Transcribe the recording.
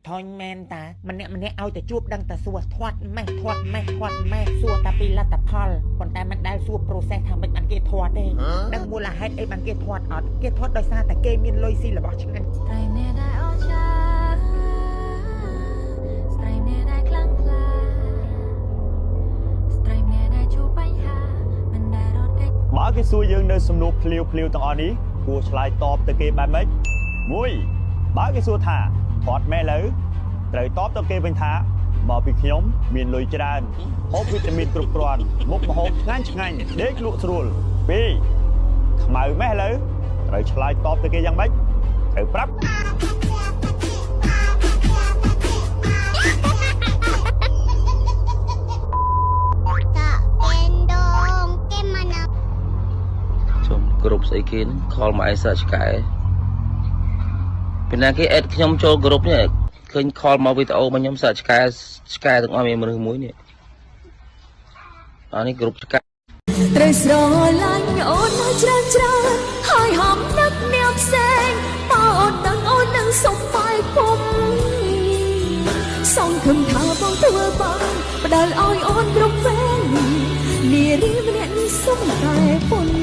ថយមែនតាម្នាក់ឲ្យតែជួបដឹងតែសួរធាត់ម៉េះសួរតែពីលទ្ធផលប៉ុន្តែមិនដែលសួរ process ថាមិនបានគេធាត់ទេដឹងមូលហេតុអីបានគេធាត់អត់គេធាត់ដោយសារតែគេមានលុយស៊ីរបស់ឆ្ងាញ់ត្រៃនេះដែរអស្ចារ្យស្ត្រីនេះដែរខ្លាំងក្លាស្ត្រីនេះដែរជួបបញ្ហាមិនដែលរត់គេចបើគេសួរយើងនៅសំណួរភ្លាវទាំងអស់នេះគួរឆ្លើយតបទៅគេបែបម៉េច1បើគេសួរថាធាត់មែនលើត្រូវតបទៅគេវិញថាមកពីខ្ញុំមានលុយច្រើនហូបវីតាមីនគ្រប់គ្រាន់មុខម្ហូបឆ្ងាញ់ដេកលក់ស្រួល2ខ្មៅម៉េះលើត្រូវឆ្លើយតបទៅគេយ៉ាងម៉េចត្រូវប្រាប់គ្រប់ស្អីគេខលមកឯសើឆ្កែពីណាគេអេតខ្ញុំចូលគ្រប់នេះឃើញខលមកវីដេអូមកខ្ញុំសើឆ្កែទាំងអស់មានមនុស្សមួយនេះអានេះគ្រប់ឆ្កែត្រូវស្រឡាញ់អូនច្រើនហើយហំនឹកអ្នកផ្សេងបើអូនដឹងអូននឹងសុំបាយពុំសងខំថាបងធ្វើបានផ្ដល់ឲ្យអូនគ្រប់ពេលនារីម្នាក់នេះសុំតែពុន